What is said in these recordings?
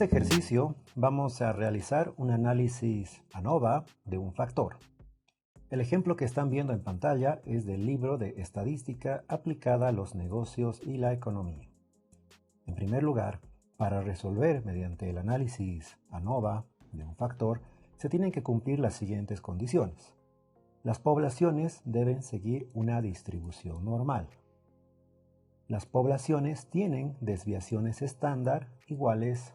este ejercicio vamos a realizar un análisis ANOVA de un factor. El ejemplo que están viendo en pantalla es del libro de Estadística aplicada a los negocios y la economía. En primer lugar, para resolver mediante el análisis ANOVA de un factor, se tienen que cumplir las siguientes condiciones. Las poblaciones deben seguir una distribución normal. Las poblaciones tienen desviaciones estándar iguales.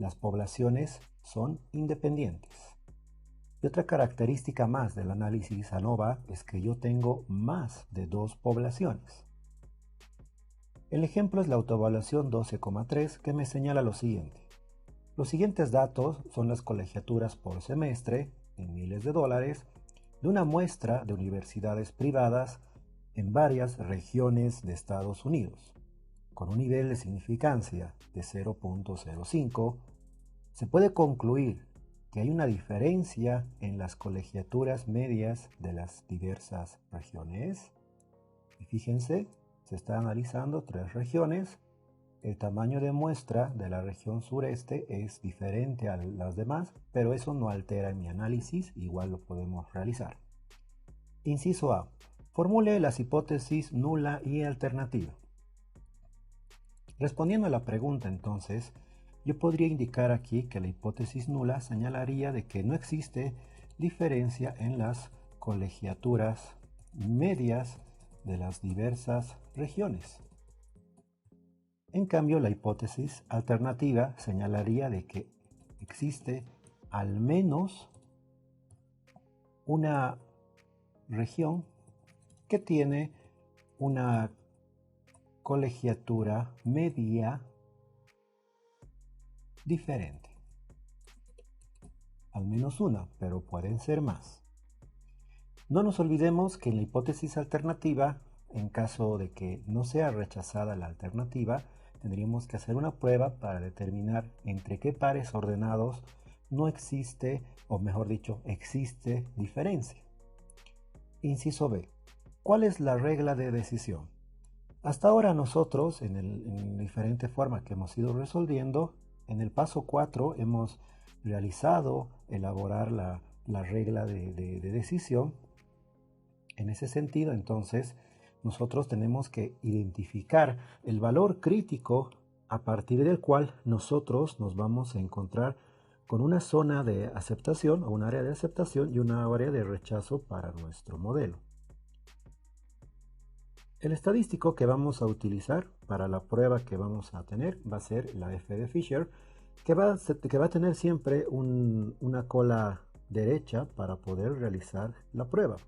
Las poblaciones son independientes. Y otra característica más del análisis ANOVA es que yo tengo más de dos poblaciones. El ejemplo es la autoevaluación 12,3 que me señala lo siguiente. Los siguientes datos son las colegiaturas por semestre, en miles de dólares, de una muestra de universidades privadas en varias regiones de Estados Unidos. Con un nivel de significancia de 0.05, se puede concluir que hay una diferencia en las colegiaturas medias de las diversas regiones. Y fíjense, se está analizando 3 regiones. El tamaño de muestra de la región sureste es diferente a las demás, pero eso no altera mi análisis, igual lo podemos realizar. Inciso A. Formule las hipótesis nula y alternativa. Respondiendo a la pregunta entonces, yo podría indicar aquí que la hipótesis nula señalaría de que no existe diferencia en las colegiaturas medias de las diversas regiones. En cambio, la hipótesis alternativa señalaría de que existe al menos una región que tiene una colegiatura media diferente. Al menos una, pero pueden ser más. No nos olvidemos que en la hipótesis alternativa, en caso de que no sea rechazada la alternativa, tendríamos que hacer una prueba para determinar entre qué pares ordenados no existe, o mejor dicho, existe diferencia. Inciso B. ¿Cuál es la regla de decisión? Hasta ahora nosotros, en diferente forma que hemos ido resolviendo, en el paso 4 hemos realizado elaborar la regla de decisión. En ese sentido, entonces, nosotros tenemos que identificar el valor crítico a partir del cual nosotros nos vamos a encontrar con una zona de aceptación o un área de aceptación y una área de rechazo para nuestro modelo. El estadístico que vamos a utilizar para la prueba que vamos a tener va a ser la F de Fisher, que va a tener siempre una cola derecha para poder realizar la prueba.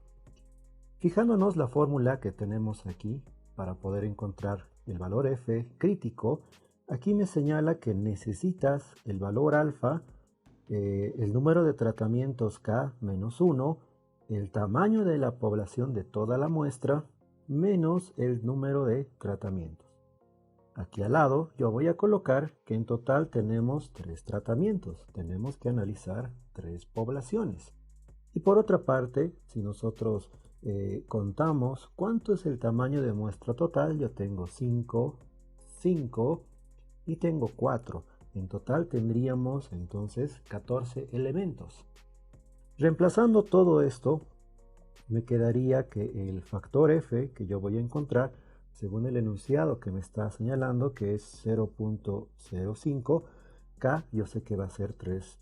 Fijándonos la fórmula que tenemos aquí para poder encontrar el valor F crítico, aquí me señala que necesitas el valor alfa, el número de tratamientos K menos 1, el tamaño de la población de toda la muestra, menos el número de tratamientos. Aquí al lado yo voy a colocar que en total tenemos 3 tratamientos. Tenemos que analizar 3 poblaciones. Y por otra parte, si nosotros contamos cuánto es el tamaño de muestra total, yo tengo 5, 5 y tengo 4. En total tendríamos entonces 14 elementos. Reemplazando todo esto, me quedaría que el factor F que yo voy a encontrar, según el enunciado que me está señalando, que es 0.05, K yo sé que va a ser 3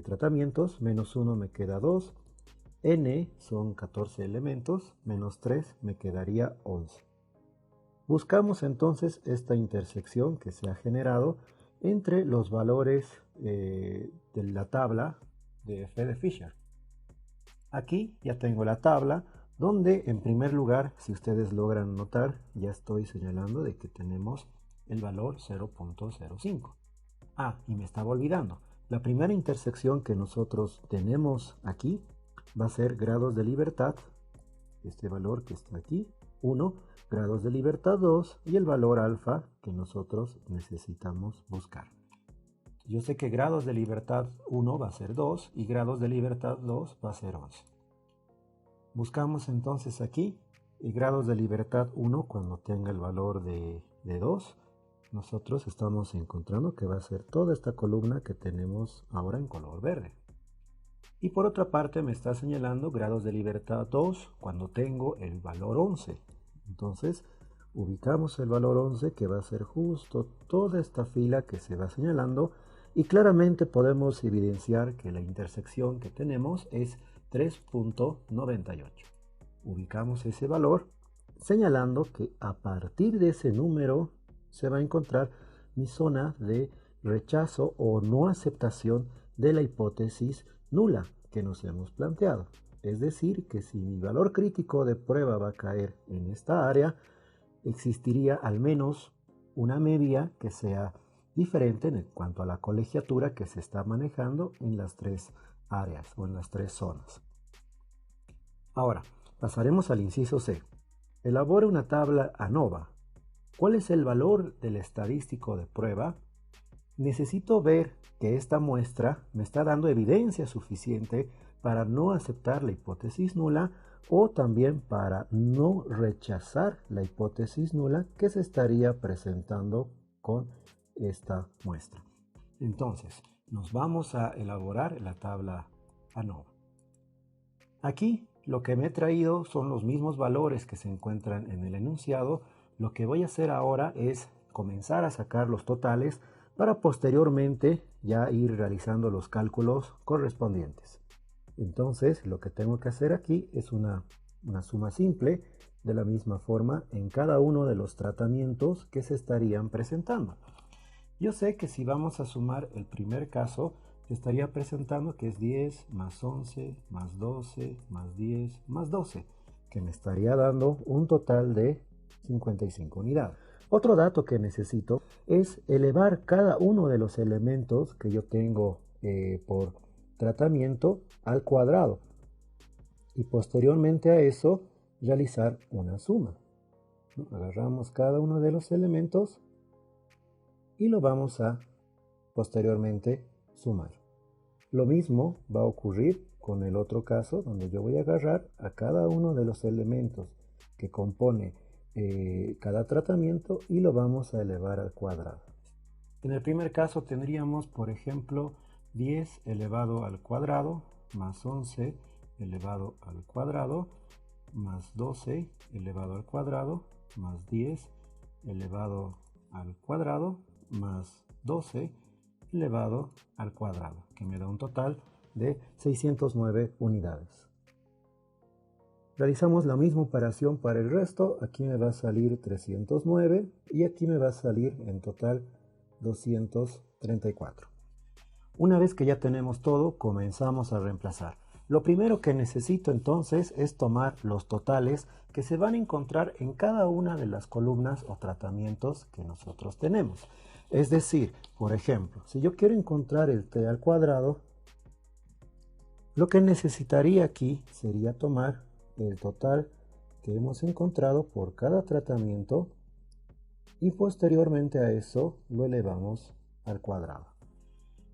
tratamientos, menos 1 me queda 2, N son 14 elementos, menos 3 me quedaría 11. Buscamos entonces esta intersección que se ha generado entre los valores de la tabla de F de Fisher. Aquí ya tengo la tabla donde en primer lugar, si ustedes logran notar, ya estoy señalando de que tenemos el valor 0.05. Ah, y me estaba olvidando. La primera intersección que nosotros tenemos aquí va a ser grados de libertad, este valor que está aquí, 1, grados de libertad 2 y el valor alfa que nosotros necesitamos buscar. Yo sé que grados de libertad 1 va a ser 2 y grados de libertad 2 va a ser 11. Buscamos entonces aquí y grados de libertad 1 cuando tenga el valor de 2 nosotros estamos encontrando que va a ser toda esta columna que tenemos ahora en color verde. Y por otra parte me está señalando grados de libertad 2 cuando tengo el valor 11. Entonces ubicamos el valor 11 que va a ser justo toda esta fila que se va señalando y claramente podemos evidenciar que la intersección que tenemos es 3.98. Ubicamos ese valor señalando que a partir de ese número se va a encontrar mi zona de rechazo o no aceptación de la hipótesis nula que nos hemos planteado. Es decir, que si mi valor crítico de prueba va a caer en esta área, existiría al menos una media que sea diferente en cuanto a la colegiatura que se está manejando en las tres áreas o en las tres zonas. Ahora, pasaremos al inciso C. Elabore una tabla ANOVA. ¿Cuál es el valor del estadístico de prueba? Necesito ver que esta muestra me está dando evidencia suficiente para no aceptar la hipótesis nula o también para no rechazar la hipótesis nula que se estaría presentando con esta muestra. Entonces, nos vamos a elaborar la tabla ANOVA. Aquí lo que me he traído son los mismos valores que se encuentran en el enunciado. Lo que voy a hacer ahora es comenzar a sacar los totales para posteriormente ya ir realizando los cálculos correspondientes. Entonces lo que tengo que hacer aquí es una suma simple de la misma forma en cada uno de los tratamientos que se estarían presentando. Yo sé que si vamos a sumar el primer caso, se estaría presentando que es 10 más 11 más 12 más 10 más 12, que me estaría dando un total de 55 unidades. Otro dato que necesito es elevar cada uno de los elementos que yo tengo por tratamiento al cuadrado y posteriormente a eso realizar una suma. Agarramos cada uno de los elementos y lo vamos a posteriormente sumar. Lo mismo va a ocurrir con el otro caso donde yo voy a agarrar a cada uno de los elementos que compone cada tratamiento y lo vamos a elevar al cuadrado. En el primer caso tendríamos, por ejemplo, 10 elevado al cuadrado más 11 elevado al cuadrado más 12 elevado al cuadrado más 10 elevado al cuadrado más 12 elevado al cuadrado, que me da un total de 609 unidades. Realizamos la misma operación para el resto. Aquí me va a salir 309 y aquí me va a salir en total 234. Una vez que ya tenemos todo, comenzamos a reemplazar. Lo primero que necesito entonces es tomar los totales que se van a encontrar en cada una de las columnas o tratamientos que nosotros tenemos. Es decir, por ejemplo, si yo quiero encontrar el t al cuadrado, lo que necesitaría aquí sería tomar el total que hemos encontrado por cada tratamiento y posteriormente a eso lo elevamos al cuadrado.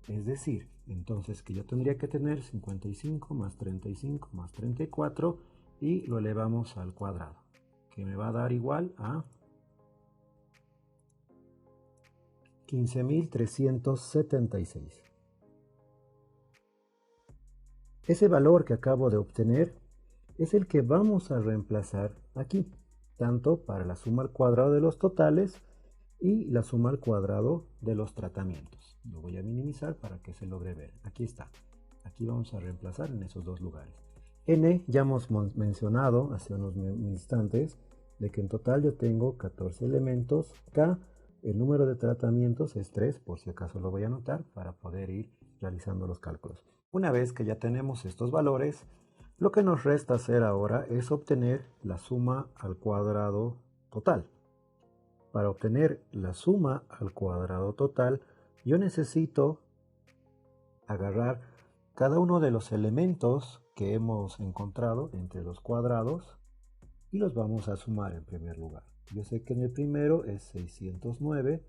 Es decir, entonces que yo tendría que tener 55 más 35 más 34 y lo elevamos al cuadrado, que me va a dar igual a 15.376. Ese valor que acabo de obtener es el que vamos a reemplazar aquí, tanto para la suma al cuadrado de los totales y la suma al cuadrado de los tratamientos. Lo voy a minimizar para que se logre ver. Aquí está. Aquí vamos a reemplazar en esos dos lugares. N ya hemos mencionado hace unos instantes de que en total yo tengo 14 elementos. K, el número de tratamientos es 3, por si acaso lo voy a anotar para poder ir realizando los cálculos. Una vez que ya tenemos estos valores, lo que nos resta hacer ahora es obtener la suma al cuadrado total. Para obtener la suma al cuadrado total, yo necesito agarrar cada uno de los elementos que hemos encontrado entre los cuadrados y los vamos a sumar en primer lugar. Yo sé que en el primero es 609,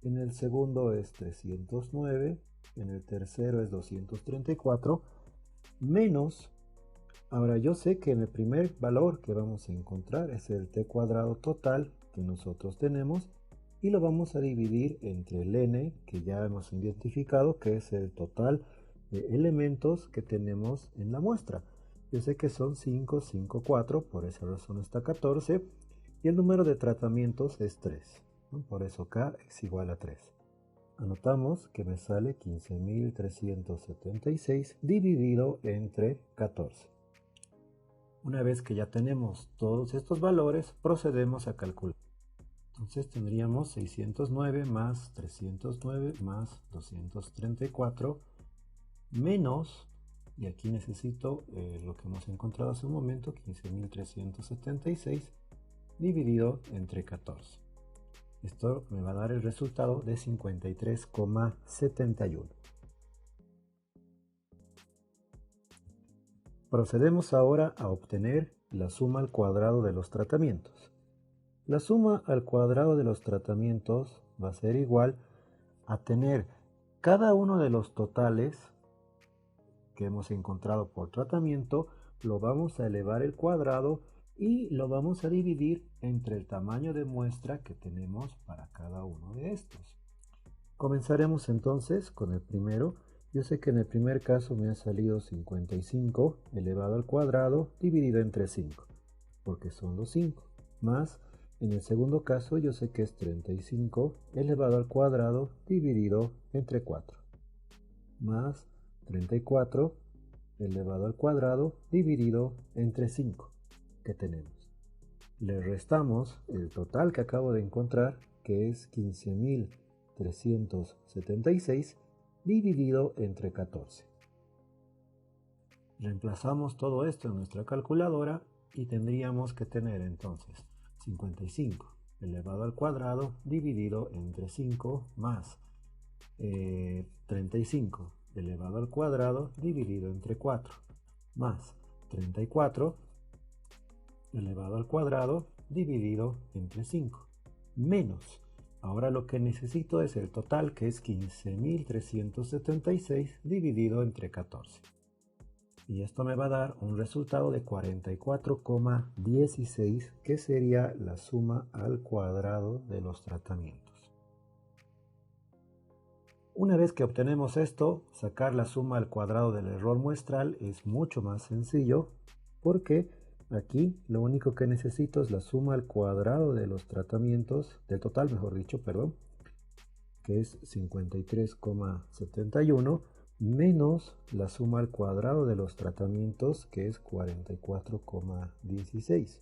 en el segundo es 309, en el tercero es 234, menos. Ahora yo sé que en el primer valor que vamos a encontrar es el t cuadrado total que nosotros tenemos y lo vamos a dividir entre el n que ya hemos identificado, que es el total de elementos que tenemos en la muestra. Yo sé que son 5, 5, 4, por esa razón está 14, y el número de tratamientos es 3, ¿no? Por eso K es igual a 3. Anotamos que me sale 15.376 dividido entre 14. Una vez que ya tenemos todos estos valores, procedemos a calcular. Entonces tendríamos 609 más 309 más 234 menos, y aquí necesito lo que hemos encontrado hace un momento, 15.376 dividido entre 14. Esto me va a dar el resultado de 53,71. Procedemos ahora a obtener la suma al cuadrado de los tratamientos. La suma al cuadrado de los tratamientos va a ser igual a tener cada uno de los totales que hemos encontrado por tratamiento, lo vamos a elevar al cuadrado y lo vamos a dividir entre el tamaño de muestra que tenemos para cada uno de estos. Comenzaremos entonces con el primero. Yo sé que en el primer caso me ha salido 55 elevado al cuadrado dividido entre 5, porque son los 5, más en el segundo caso yo sé que es 35 elevado al cuadrado dividido entre 4, más 34 elevado al cuadrado dividido entre 5 que tenemos. Le restamos el total que acabo de encontrar, que es 15.376 dividido entre 14. Reemplazamos todo esto en nuestra calculadora y tendríamos que tener entonces 55 elevado al cuadrado dividido entre 5 más 35 elevado al cuadrado dividido entre 4 más 34 elevado al cuadrado dividido entre 5 menos, ahora lo que necesito es el total, que es 15.376 dividido entre 14, y esto me va a dar un resultado de 44,16, que sería la suma al cuadrado de los tratamientos. Una vez que obtenemos esto, sacar la suma al cuadrado del error muestral es mucho más sencillo, porque aquí lo único que necesito es la suma al cuadrado de los tratamientos, del total mejor dicho, perdón, que es 53,71, menos la suma al cuadrado de los tratamientos, que es 44,16.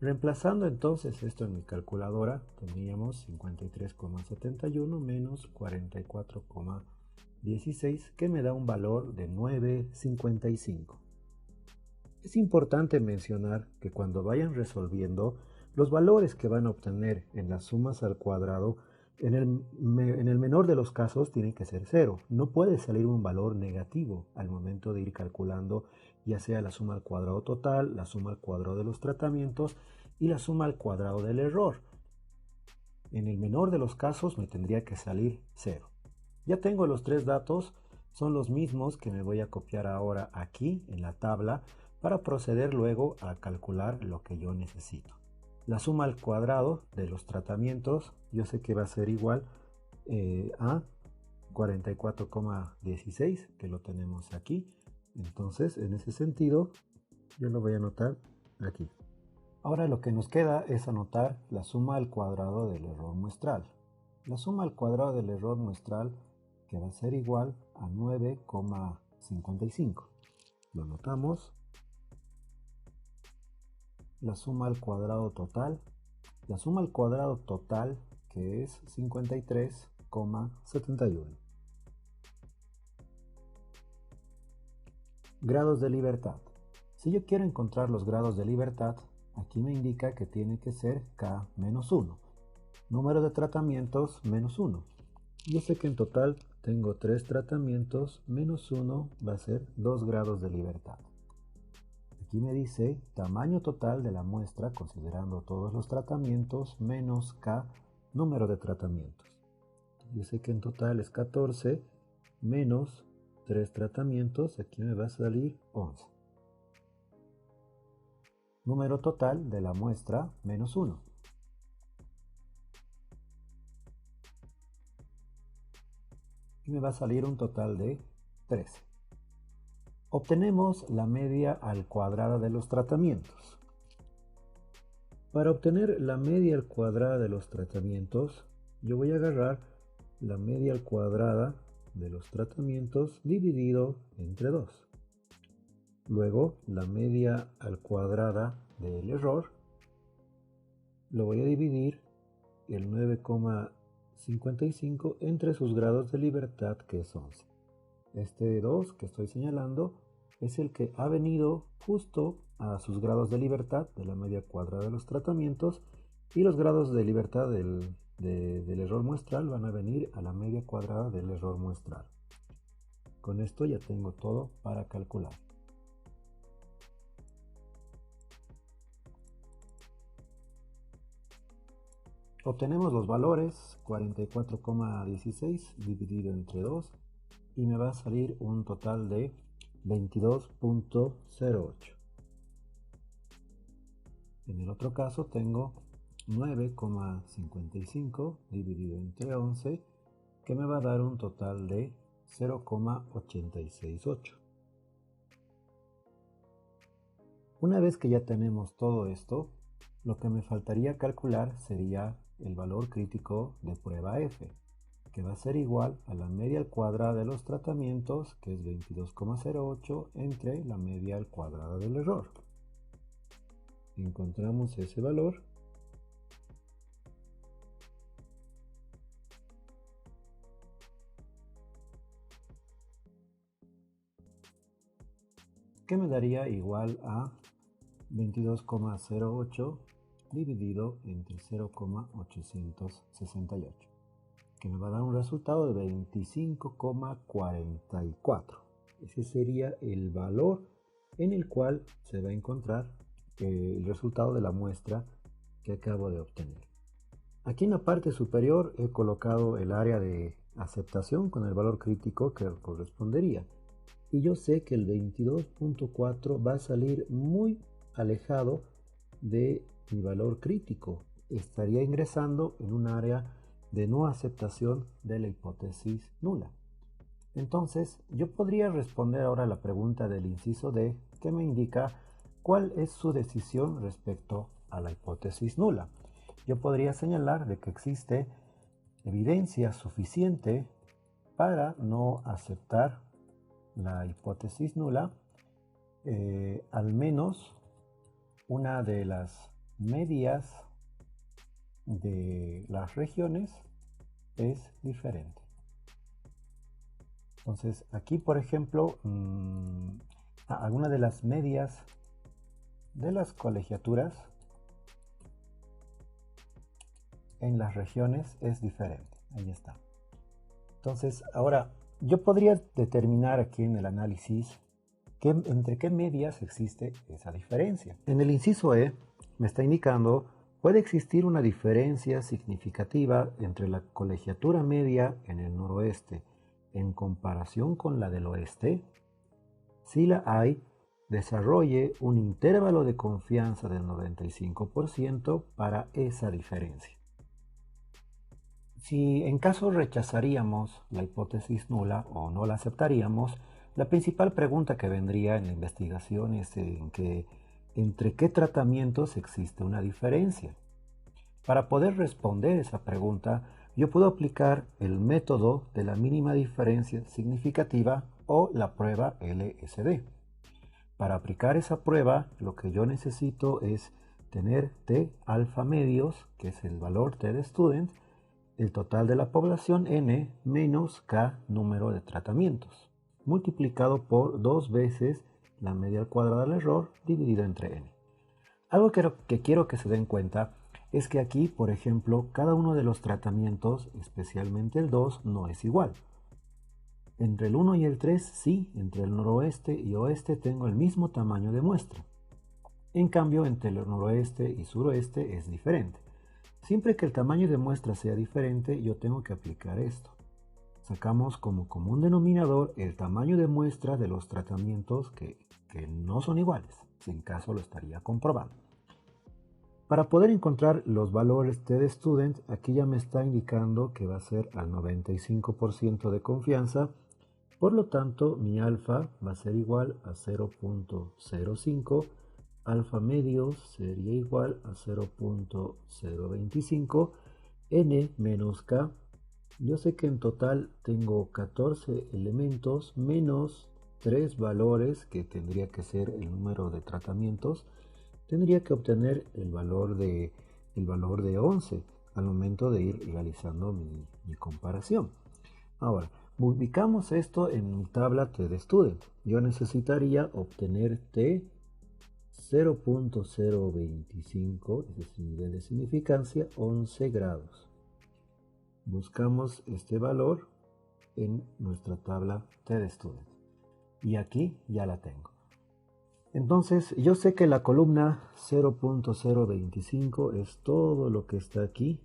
Reemplazando entonces esto en mi calculadora, tendríamos 53,71 menos 44,16, que me da un valor de 9,55. Es importante mencionar que cuando vayan resolviendo, los valores que van a obtener en las sumas al cuadrado, en el menor de los casos tiene que ser 0. No puede salir un valor negativo al momento de ir calculando, ya sea la suma al cuadrado total, la suma al cuadrado de los tratamientos y la suma al cuadrado del error. En el menor de los casos me tendría que salir 0. Ya tengo los tres datos, son los mismos que me voy a copiar ahora aquí en la tabla para proceder luego a calcular lo que yo necesito. La suma al cuadrado de los tratamientos yo sé que va a ser igual a 44,16, que lo tenemos aquí. Entonces, en ese sentido, yo lo voy a anotar aquí. Ahora lo que nos queda es anotar la suma al cuadrado del error muestral. La suma al cuadrado del error muestral, que va a ser igual a 9,55. Lo anotamos. La suma al cuadrado total. La suma al cuadrado total, que es 53,71. Grados de libertad. Si yo quiero encontrar los grados de libertad, aquí me indica que tiene que ser K menos 1. Número de tratamientos menos 1. Yo sé que en total tengo 3 tratamientos, menos 1 va a ser 2 grados de libertad. Aquí me dice tamaño total de la muestra considerando todos los tratamientos menos K, número de tratamientos. Yo sé que en total es 14 menos 3 tratamientos, aquí me va a salir 11. Número total de la muestra menos 1. y me va a salir un total de 13. Obtenemos la media al cuadrado de los tratamientos. Para obtener la media al cuadrado de los tratamientos, yo voy a agarrar la media al cuadrado de los tratamientos dividido entre 2. Luego, la media al cuadrado del error lo voy a dividir el 9,55 entre sus grados de libertad, que es 11. Este 2 que estoy señalando es el que ha venido justo a sus grados de libertad de la media cuadrada de los tratamientos, y los grados de libertad del error muestral van a venir a la media cuadrada del error muestral. Con esto ya tengo todo para calcular. Obtenemos los valores 44,16 dividido entre 2 y me va a salir un total de 22,08. En el otro caso tengo 9,55 dividido entre 11, que me va a dar un total de 0,868. Una vez que ya tenemos todo esto, lo que me faltaría calcular sería el valor crítico de prueba F, que va a ser igual a la media al cuadrado de los tratamientos, que es 22,08, entre la media al cuadrado del error. Encontramos ese valor. Que me daría igual a 22,08 dividido entre 0,868. Que me va a dar un resultado de 25,44. Ese sería el valor en el cual se va a encontrar el resultado de la muestra que acabo de obtener. Aquí en la parte superior he colocado el área de aceptación con el valor crítico que correspondería. Y yo sé que el 22,4 va a salir muy alejado de mi valor crítico. Estaría ingresando en un área de no aceptación de la hipótesis nula. Entonces, yo podría responder ahora la pregunta del inciso D, que me indica cuál es su decisión respecto a la hipótesis nula. Yo podría señalar de que existe evidencia suficiente para no aceptar la hipótesis nula, al menos una de las medias de las regiones es diferente. Entonces aquí, por ejemplo, alguna de las medias de las colegiaturas en las regiones es diferente. Ahí está. Entonces ahora yo podría determinar aquí en el análisis entre qué medias existe esa diferencia. En el inciso E me está indicando: puede existir una diferencia significativa entre la colegiatura media en el noroeste en comparación con la del oeste. Si la hay, desarrolle un intervalo de confianza del 95% para esa diferencia. Si en caso rechazaríamos la hipótesis nula o no la aceptaríamos, la principal pregunta que vendría en la investigación es entre qué tratamientos existe una diferencia. Para poder responder esa pregunta, yo puedo aplicar el método de la mínima diferencia significativa o la prueba LSD. Para aplicar esa prueba, lo que yo necesito es tener T alfa medios, que es el valor T de student, el total de la población n menos k número de tratamientos, multiplicado por 2 veces la media al cuadrado del error dividido entre n. Algo que quiero que se den cuenta es que aquí, por ejemplo, cada uno de los tratamientos, especialmente el 2, no es igual. Entre el 1 y el 3 sí, entre el noroeste y oeste tengo el mismo tamaño de muestra. En cambio, entre el noroeste y suroeste es diferente. Siempre que el tamaño de muestra sea diferente, yo tengo que aplicar esto. Sacamos como común denominador el tamaño de muestra de los tratamientos que no son iguales. Si en caso lo estaría comprobando. Para poder encontrar los valores TDStudent, aquí ya me está indicando que va a ser al 95% de confianza. Por lo tanto, mi alfa va a ser igual a 0.05, alfa medio sería igual a 0.025, n menos k. Yo sé que en total tengo 14 elementos menos 3 valores, que tendría que ser el número de tratamientos. Tendría que obtener el valor de 11 al momento de ir realizando mi comparación. Ahora, ubicamos esto en mi tabla TDStudent. Yo necesitaría obtener T 0.025, ese es el nivel de significancia, 11 grados. Buscamos este valor en nuestra tabla TDStudent. Y aquí ya la tengo. Entonces, yo sé que la columna 0.025 es todo lo que está aquí.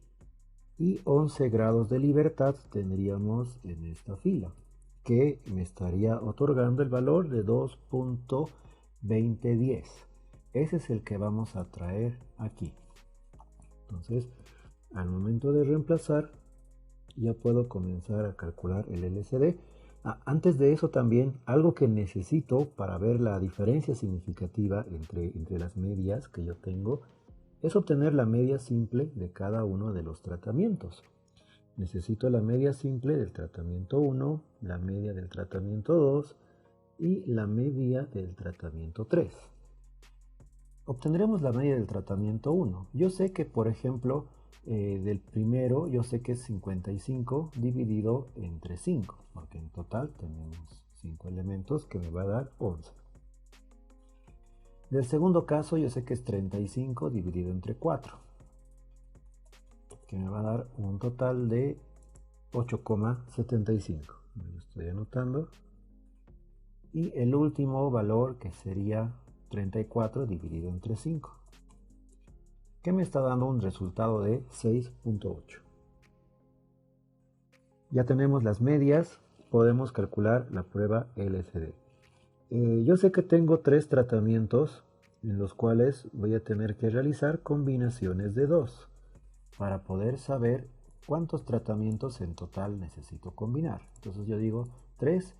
Y 11 grados de libertad tendríamos en esta fila, que me estaría otorgando el valor de 2.2010. Ese es el que vamos a traer aquí. Entonces, al momento de reemplazar, ya puedo comenzar a calcular el LCD. Antes de eso también, algo que necesito para ver la diferencia significativa entre las medias que yo tengo, es obtener la media simple de cada uno de los tratamientos. Necesito la media simple del tratamiento 1, la media del tratamiento 2 y la media del tratamiento 3. Obtendremos la media del tratamiento 1. Yo sé que, por ejemplo, del primero, yo sé que es 55 dividido entre 5, porque en total tenemos 5 elementos que me va a dar 11. Del segundo caso, yo sé que es 35 dividido entre 4, que me va a dar un total de 8,75. Me lo estoy anotando. Y el último valor, que sería 34 dividido entre 5, que me está dando un resultado de 6.8. Ya tenemos las medias, podemos calcular la prueba LCD. Yo sé que tengo 3 tratamientos en los cuales voy a tener que realizar combinaciones de 2 para poder saber cuántos tratamientos en total necesito combinar. Entonces yo digo 3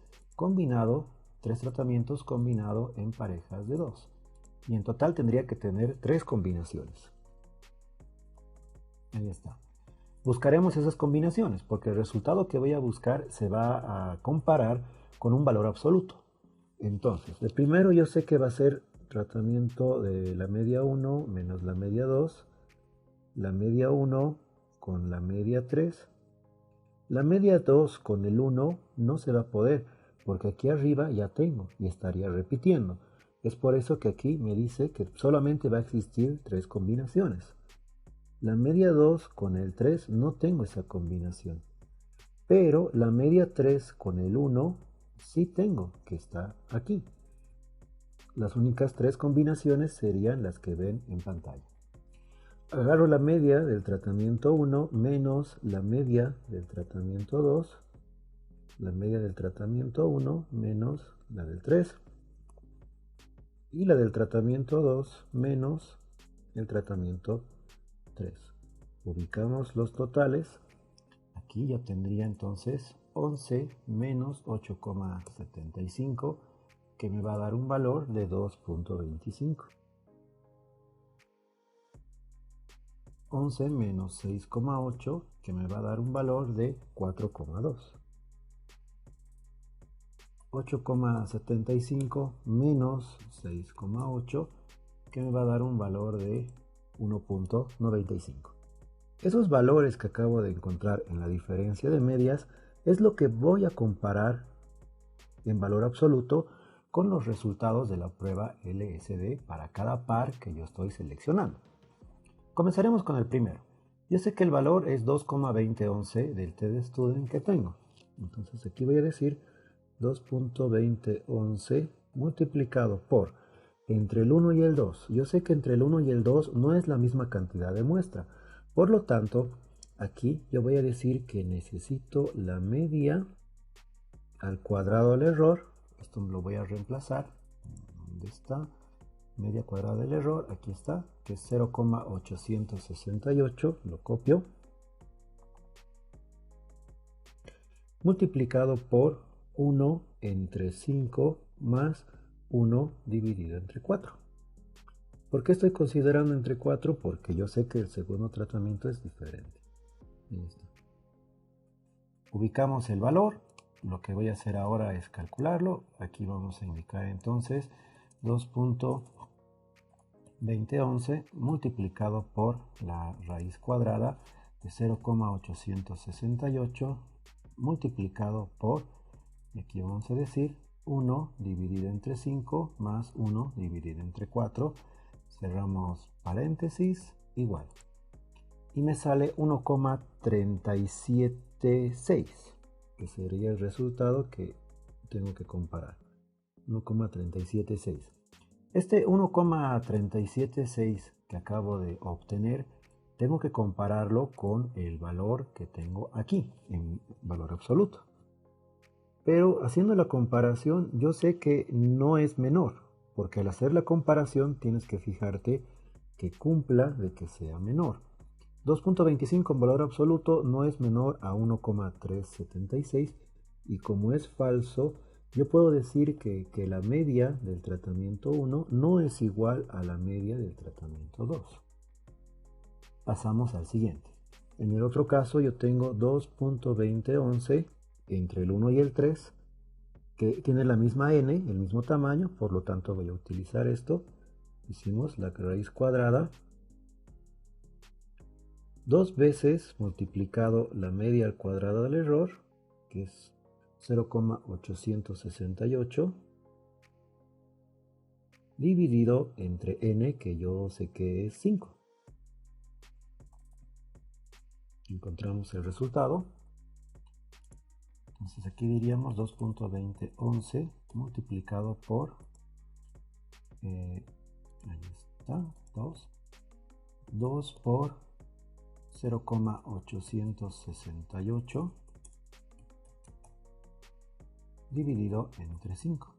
tratamientos combinado en parejas de 2. Y en total tendría que tener 3 combinaciones. Ahí está. Buscaremos esas combinaciones porque el resultado que voy a buscar se va a comparar con un valor absoluto. Entonces, el primero yo sé que va a ser tratamiento de la media 1 menos la media 2, la media 1 con la media 3, la media 2 con el 1 no se va a poder porque aquí arriba ya tengo y estaría repitiendo. Es por eso que aquí me dice que solamente va a existir 3 combinaciones. La media 2 con el 3 no tengo esa combinación, pero la media 3 con el 1 sí tengo, que está aquí. Las únicas 3 combinaciones serían las que ven en pantalla. Agarro la media del tratamiento 1 menos la media del tratamiento 2, la media del tratamiento 1 menos la del 3 y la del tratamiento 2 menos el tratamiento 3. Ubicamos los totales. Aquí yo tendría entonces 11 menos 8,75, que me va a dar un valor de 2.25. 11 menos 6,8, que me va a dar un valor de 4,2. 8,75 menos 6,8, que me va a dar un valor de 1.95. Esos valores que acabo de encontrar en la diferencia de medias es lo que voy a comparar en valor absoluto con los resultados de la prueba LSD para cada par que yo estoy seleccionando. Comenzaremos con el primero. Yo sé que el valor es 2,2011 del TDStudent que tengo. Entonces aquí voy a decir 2.2011 multiplicado por entre el 1 y el 2. Yo sé que entre el 1 y el 2 no es la misma cantidad de muestra. Por lo tanto, aquí yo voy a decir que necesito la media al cuadrado del error. Esto lo voy a reemplazar. ¿Dónde está? media cuadrada del error, aquí está, que es 0,868, lo copio, multiplicado por 1 entre 5 más 1 dividido entre 4. ¿Por qué estoy considerando entre 4? Porque yo sé que el segundo tratamiento es diferente. Ahí está. Ubicamos el valor. Lo que voy a hacer ahora es calcularlo. Aquí vamos a indicar entonces 2.2011 multiplicado por la raíz cuadrada de 0,868 multiplicado por, y aquí vamos a decir 1 dividido entre 5 más 1 dividido entre 4. Cerramos paréntesis, igual. Y me sale 1,376, que sería el resultado que tengo que comparar. 1,376. Este 1,376 que acabo de obtener, tengo que compararlo con el valor que tengo aquí, en valor absoluto. Pero haciendo la comparación, yo sé que no es menor, porque al hacer la comparación tienes que fijarte que cumpla de que sea menor. 2.25 en valor absoluto no es menor a 1,376 y como es falso, yo puedo decir que la media del tratamiento 1 no es igual a la media del tratamiento 2. Pasamos al siguiente. En el otro caso yo tengo 2.2011 entre el 1 y el 3, que tiene la misma n, el mismo tamaño, por lo tanto voy a utilizar esto. Hicimos la raíz cuadrada 2 veces multiplicado la media al cuadrado del error, que es 0,868, dividido entre n, que yo sé que es 5. Encontramos el resultado. Entonces aquí diríamos 2.2011 multiplicado por, ahí está, 2 por 0,868 dividido entre 5,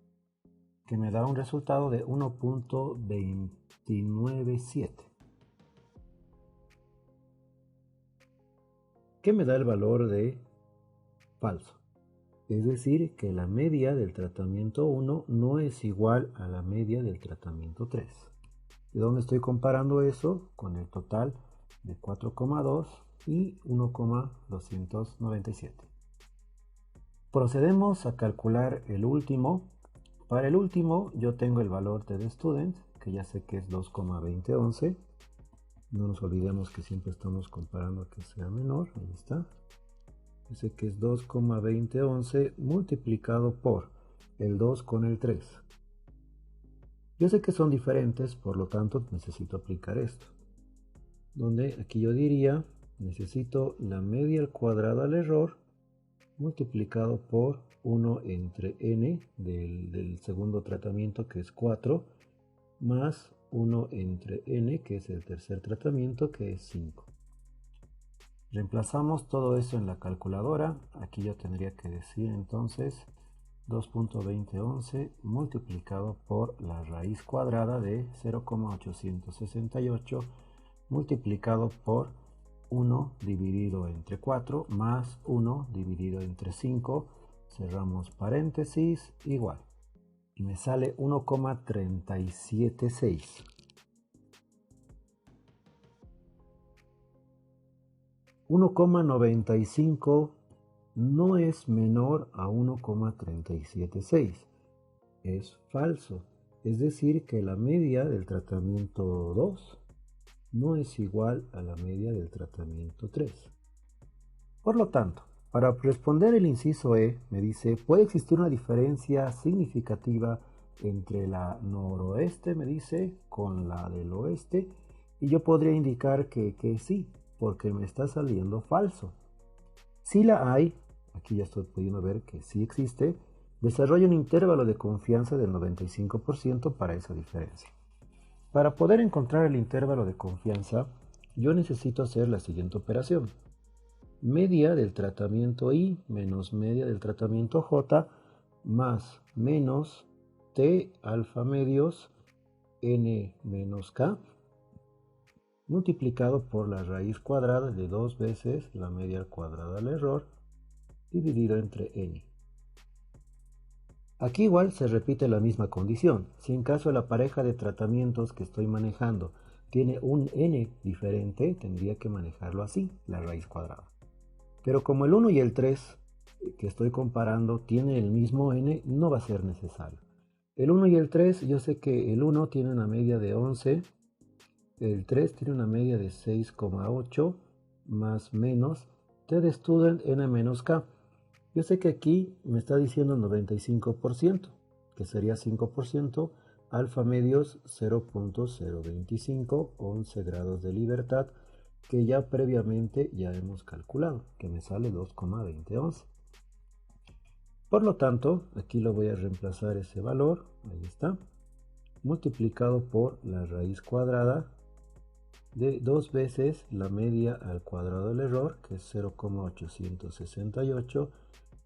que me da un resultado de 1.297. ¿Qué me da el valor de falso? Es decir, que la media del tratamiento 1 no es igual a la media del tratamiento 3. ¿De dónde estoy comparando eso? Con el total de 4,2 y 1,297. Procedemos a calcular el último. Para el último yo tengo el valor de student, que ya sé que es 2,2011. No nos olvidemos que siempre estamos comparando a que sea menor. Ahí está. Yo sé que es 2,2011 multiplicado por el 2 con el 3. Yo sé que son diferentes, por lo tanto necesito aplicar esto. Donde aquí yo diría, necesito la media al cuadrado al error multiplicado por 1 entre n del segundo tratamiento, que es 4, más 1 entre n, que es el tercer tratamiento, que es 5. Reemplazamos todo eso en la calculadora. Aquí yo tendría que decir entonces 2.2011 multiplicado por la raíz cuadrada de 0,868 multiplicado por 1 dividido entre 4 más 1 dividido entre 5. Cerramos paréntesis, igual. Y me sale 1,376. 1,95 no es menor a 1,376. Es falso. Es decir, que la media del tratamiento 2 no es igual a la media del tratamiento 3. Por lo tanto, para responder el inciso E, me dice, ¿puede existir una diferencia significativa entre la noroeste, me dice, con la del oeste? Y yo podría indicar que sí, porque me está saliendo falso. Si la hay, aquí ya estoy pudiendo ver que sí existe, desarrolla un intervalo de confianza del 95% para esa diferencia. Para poder encontrar el intervalo de confianza, yo necesito hacer la siguiente operación. Media del tratamiento I menos media del tratamiento J más menos T alfa medios n menos k multiplicado por la raíz cuadrada de 2 veces la media al cuadrado del error dividido entre n. Aquí igual se repite la misma condición. Si en caso la pareja de tratamientos que estoy manejando tiene un n diferente, tendría que manejarlo así, la raíz cuadrada. Pero como el 1 y el 3 que estoy comparando tienen el mismo n, no va a ser necesario. El 1 y el 3, yo sé que el 1 tiene una media de 11, el 3 tiene una media de 6,8, más menos, t de student n menos k. Yo sé que aquí me está diciendo 95%, que sería 5%, alfa medios 0.025, 11 grados de libertad, que ya previamente ya hemos calculado, que me sale 2,2011. Por lo tanto, aquí lo voy a reemplazar ese valor, ahí está, multiplicado por la raíz cuadrada de 2 veces la media al cuadrado del error, que es 0,868,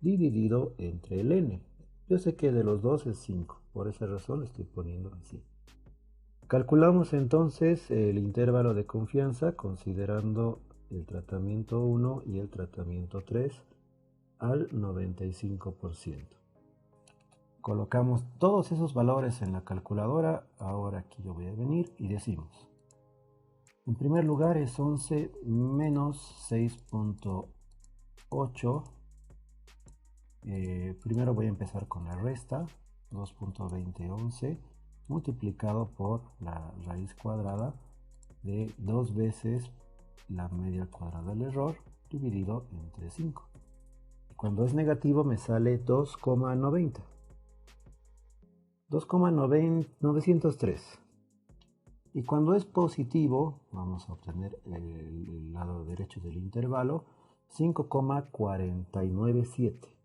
dividido entre el n. Yo sé que de los dos es 5, por esa razón lo estoy poniendo así. Calculamos entonces el intervalo de confianza considerando el tratamiento 1 y el tratamiento 3 al 95%. Colocamos todos esos valores en la calculadora. Ahora aquí yo voy a venir y decimos, en primer lugar es 11 menos 6.8. Primero voy a empezar con la resta, 2.2011 multiplicado por la raíz cuadrada de 2 veces la media al cuadrado del error dividido entre 5. Cuando es negativo me sale 2,90. 2,903. Y cuando es positivo, vamos a obtener el lado derecho del intervalo, 5,497.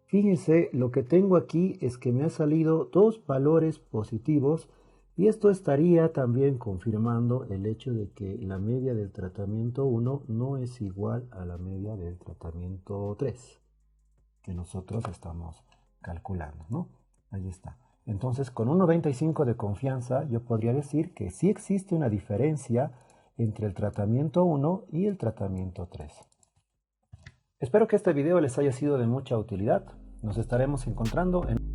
Fíjense, lo que tengo aquí es que me ha salido dos valores positivos y esto estaría también confirmando el hecho de que la media del tratamiento 1 no es igual a la media del tratamiento 3 que nosotros estamos calculando, ¿no? Ahí está. Entonces, con un 95 de confianza, yo podría decir que sí existe una diferencia entre el tratamiento 1 y el tratamiento 3. Espero que este video les haya sido de mucha utilidad. Nos estaremos encontrando en